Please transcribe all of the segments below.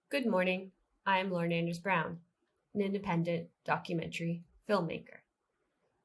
Good morning. I am Lauren Anders Brown, an independent documentary filmmaker.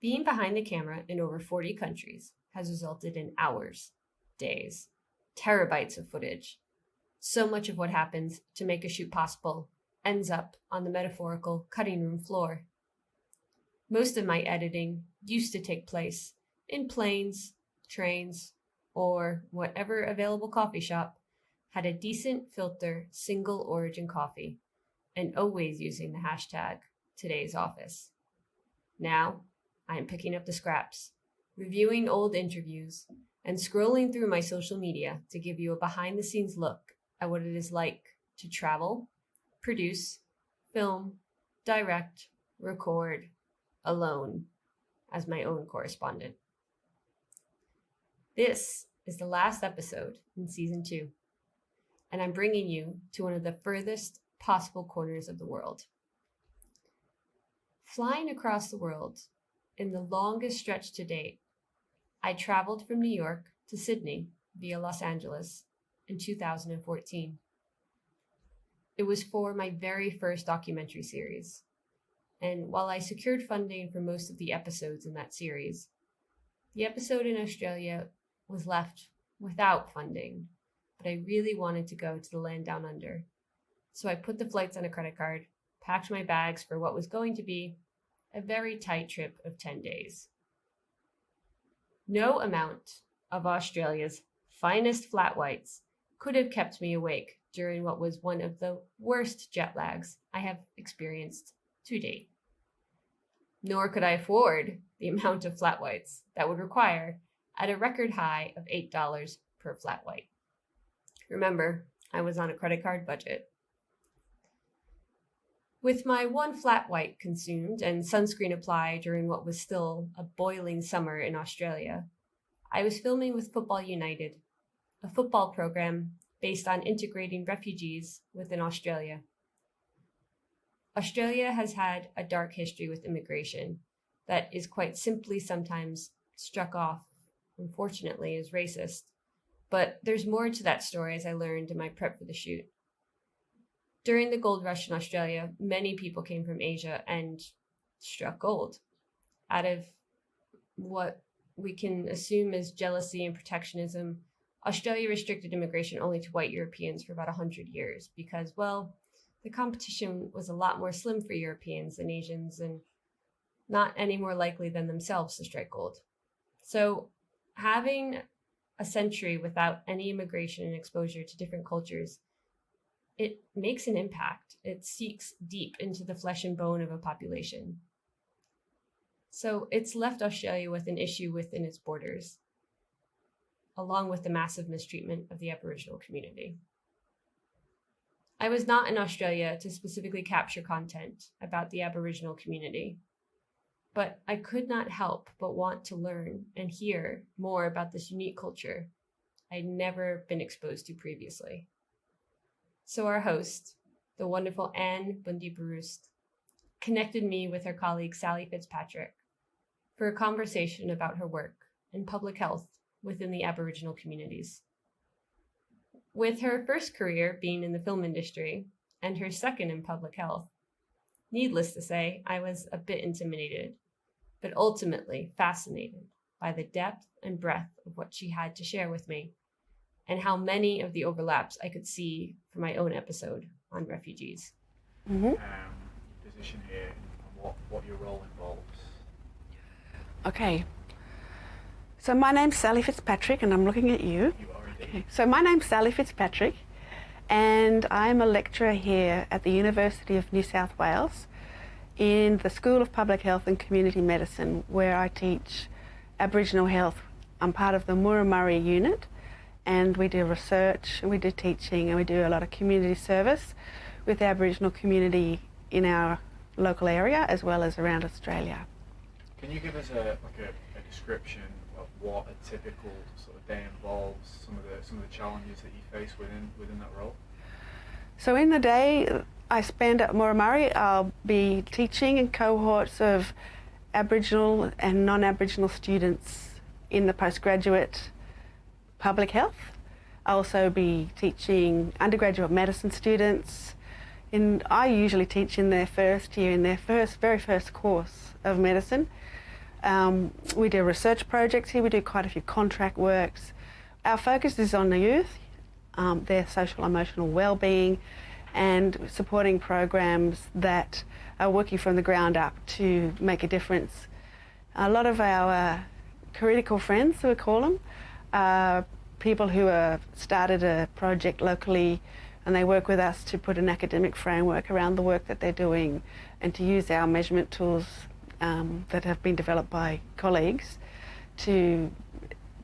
Being behind the camera in over 40 countries has resulted in hours, days, terabytes of footage. So much of what happens to make a shoot possible ends up on the metaphorical cutting room floor. Most of my editing used to take place in planes, trains, or whatever available coffee shop had a decent filter single origin coffee, and always using the hashtag today's office. Now, I am picking up the scraps, reviewing old interviews, and scrolling through my social media to give you a behind the scenes look at what it is like to travel, produce, film, direct, record, alone, as my own correspondent. This is the last episode in season 2, and I'm bringing you to one of the furthest possible corners of the world. Flying across the world in the longest stretch to date, I traveled from New York to Sydney via Los Angeles in 2014. It was for my very first documentary series, and while I secured funding for most of the episodes in that series, the episode in Australia was left without funding, but I really wanted to go to the land down under. So I put the flights on a credit card, packed my bags for what was going to be a very tight trip of 10 days. No amount of Australia's finest flat whites could have kept me awake during what was one of the worst jet lags I have experienced to date. Nor could I afford the amount of flat whites that would require at a record high of $8 per flat white. Remember, I was on a credit card budget. With my one flat white consumed and sunscreen applied during what was still a boiling summer in Australia, I was filming with Football United, a football program based on integrating refugees within Australia. Australia has had a dark history with immigration that is quite simply sometimes struck off, unfortunately, as racist. But there's more to that story, as I learned in my prep for the shoot. During the gold rush in Australia, many people came from Asia and struck gold out of what we can assume is jealousy and protectionism. Australia restricted immigration only to white Europeans for about 100 years because, well, the competition was a lot more slim for Europeans than Asians and not any more likely than themselves to strike gold. So having a century without any immigration and exposure to different cultures, it makes an impact. It seeks deep into the flesh and bone of a population. So it's left Australia with an issue within its borders, along with the massive mistreatment of the Aboriginal community. I was not in Australia to specifically capture content about the Aboriginal community, but I could not help but want to learn and hear more about this unique culture I'd never been exposed to previously. So our host, the wonderful Anne Bundy-Baroost, connected me with her colleague Sally Fitzpatrick for a conversation about her work in public health within the Aboriginal communities. With her first career being in the film industry and her second in public health, needless to say, I was a bit intimidated, but ultimately fascinated by the depth and breadth of what she had to share with me and how many of the overlaps I could see for my own episode on refugees. Position here and what your role involves. Okay, so my name's Sally Fitzpatrick and I'm looking at you. You are indeed. Okay. So my name's Sally Fitzpatrick and I'm a lecturer here at the University of New South Wales in the School of Public Health and Community Medicine, where I teach Aboriginal health. I'm part of the Murray unit, and we do research, and we do teaching, and we do a lot of community service with the Aboriginal community in our local area as well as around Australia. Can you give us a description of what a typical sort of day involves, some of the challenges that you face within that role? So in the day I spend at Murray, I'll be teaching in cohorts of Aboriginal and non-Aboriginal students in the postgraduate public health. I'll also be teaching undergraduate medicine students, I usually teach in their first year, in their very first course of medicine. We do research projects here, we do quite a few contract works. Our focus is on the youth, their social emotional well-being, and supporting programs that are working from the ground up to make a difference. A lot of our critical friends, we call them, are people who have started a project locally, and they work with us to put an academic framework around the work that they're doing and to use our measurement tools that have been developed by colleagues to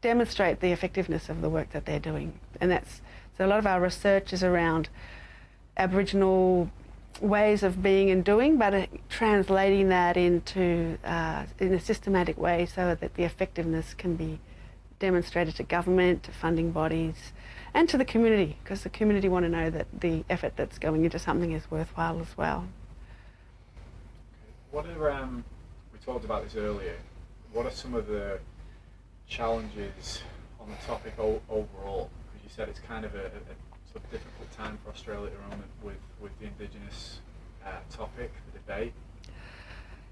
demonstrate the effectiveness of the work that they're doing. And so a lot of our research is around Aboriginal ways of being and doing, but translating that into in a systematic way so that the effectiveness can be demonstrated to government, to funding bodies, and to the community, because the community want to know that the effort that's going into something is worthwhile as well. What are, we talked about this earlier, what are some of the challenges on the topic overall? Because you said it's kind of a sort of difficult time for Australia at the moment with the Indigenous topic, the debate.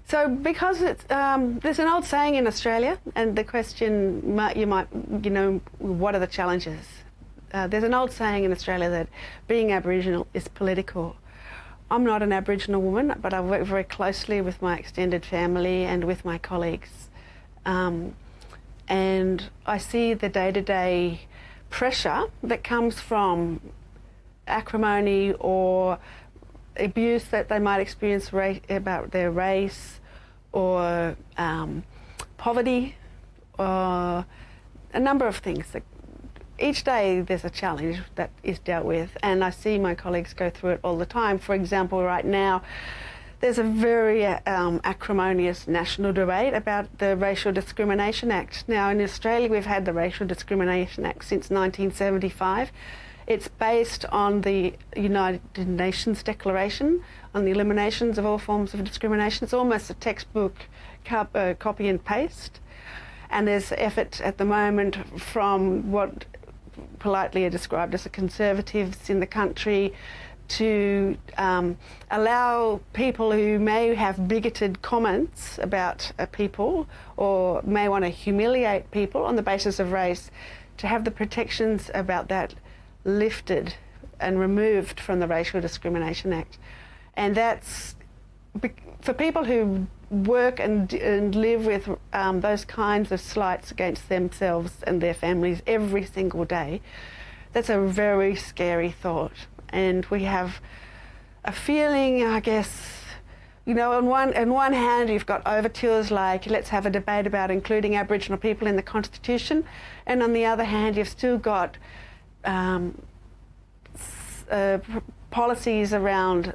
So because it's, there's an old saying in Australia, and the question what are the challenges? There's an old saying in Australia that being Aboriginal is political. I'm not an Aboriginal woman, but I work very closely with my extended family and with my colleagues. And I see the day-to-day pressure that comes from acrimony or abuse that they might experience about their race or poverty or a number of things. Each day there's a challenge that is dealt with, and I see my colleagues go through it all the time. For example, right now there's a very acrimonious national debate about the Racial Discrimination Act. Now in Australia we've had the Racial Discrimination Act since 1975. It's based on the United Nations Declaration on the eliminations of all forms of discrimination. It's almost a textbook copy and paste. And there's effort at the moment from what politely are described as the conservatives in the country to allow people who may have bigoted comments about people or may want to humiliate people on the basis of race to have the protections about that lifted and removed from the Racial Discrimination Act. And that's for people who work and live with those kinds of slights against themselves and their families every single day. That's a very scary thought. And we have a feeling, I guess, on one hand you've got overtures like let's have a debate about including Aboriginal people in the Constitution, and on the other hand you've still got policies around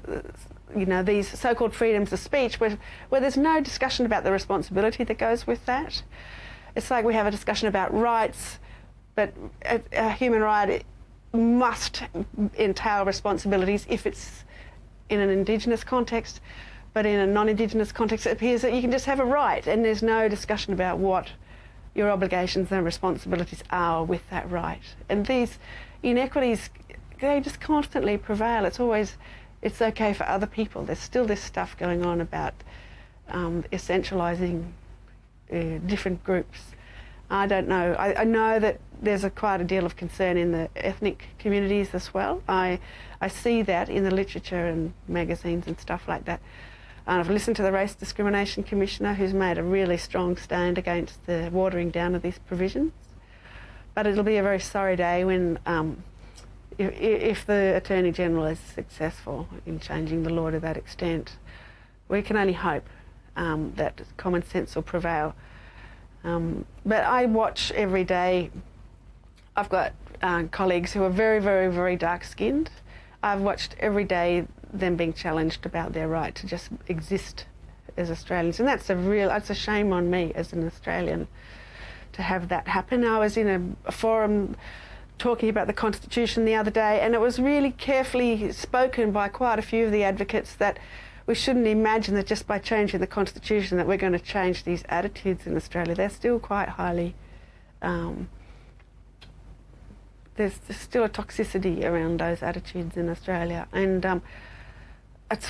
these so-called freedoms of speech where there's no discussion about the responsibility that goes with that. It's like we have a discussion about rights, but a human right must entail responsibilities if it's in an Indigenous context, but in a non-Indigenous context it appears that you can just have a right and there's no discussion about what your obligations and responsibilities are with that right. And these inequities, they just constantly prevail. It's okay for other people. There's still this stuff going on about essentialising different groups. I don't know. I know that there's quite a deal of concern in the ethnic communities as well. I see that in the literature and magazines and stuff like that. And I've listened to the Race Discrimination Commissioner, who's made a really strong stand against the watering down of these provisions. But it'll be a very sorry day when if the Attorney General is successful in changing the law to that extent. We can only hope that common sense will prevail. But I watch every day. I've got colleagues who are very, very, very dark-skinned. I've watched every day them being challenged about their right to just exist as Australians. And that's a shame on me as an Australian to have that happen. I was in a forum talking about the Constitution the other day, and it was really carefully spoken by quite a few of the advocates that we shouldn't imagine that just by changing the Constitution that we're going to change these attitudes in Australia. They're still quite highly, there's still a toxicity around those attitudes in Australia. And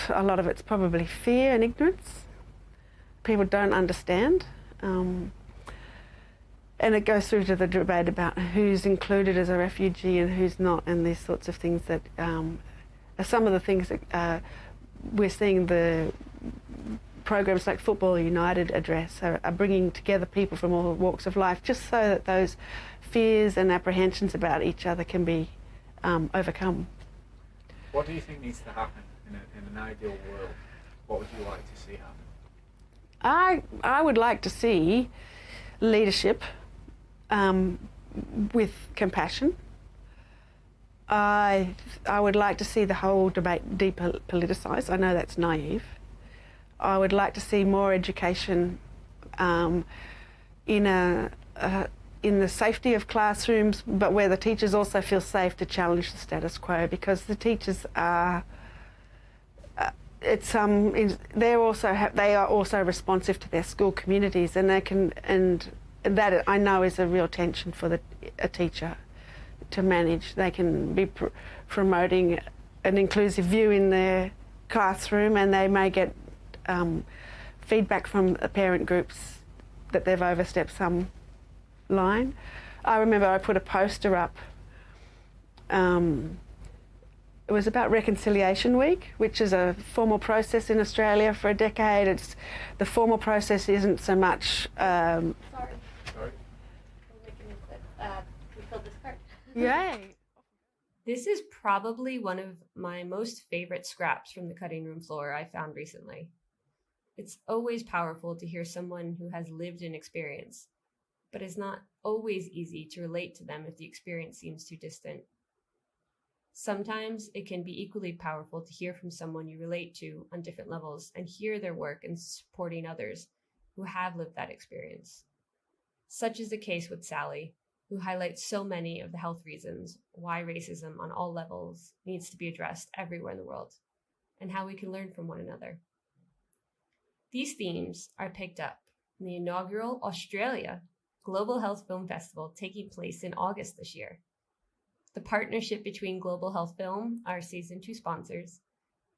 a lot of it's probably fear and ignorance. People don't understand. And it goes through to the debate about who's included as a refugee and who's not, and these sorts of things that are some of the things that we're seeing the programs like Football United address are bringing together people from all walks of life, just so that those fears and apprehensions about each other can be overcome. What do you think needs to happen in an ideal world? What would you like to see happen? I would like to see leadership with compassion. I would like to see the whole debate depoliticised. I know that's naive. I would like to see more education in the safety of classrooms, but where the teachers also feel safe to challenge the status quo, because the teachers are. They are also responsive to their school communities, and that I know is a real tension for a teacher to manage. They can be promoting an inclusive view in their classroom, and they may get feedback from the parent groups that they've overstepped some line. I remember I put a poster up. It was about Reconciliation Week, which is a formal process in Australia for a decade. The formal process isn't so much. Sorry. Sorry. We're making a clip. We filled this card. Yay! This is probably one of my most favorite scraps from the cutting room floor I found recently. It's always powerful to hear someone who has lived an experience, but it's not always easy to relate to them if the experience seems too distant. Sometimes it can be equally powerful to hear from someone you relate to on different levels and hear their work in supporting others who have lived that experience. Such is the case with Sally, who highlights so many of the health reasons why racism on all levels needs to be addressed everywhere in the world, and how we can learn from one another. These themes are picked up in the inaugural Australia Global Health Film Festival taking place in August this year. The partnership between Global Health Film, our Season 2 sponsors,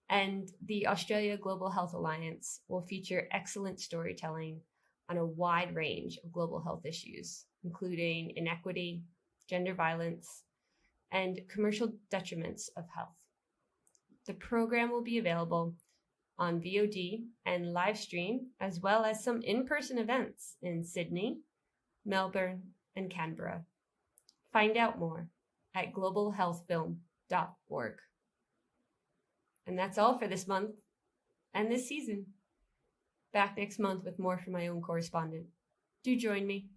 and the Australia Global Health Alliance will feature excellent storytelling on a wide range of global health issues, including inequity, gender violence, and commercial detriments of health. The program will be available on VOD and live stream, as well as some in-person events in Sydney, Melbourne, and Canberra. Find out more at globalhealthfilm.org. And that's all for this month and this season. Back next month with more from my own correspondent. Do join me.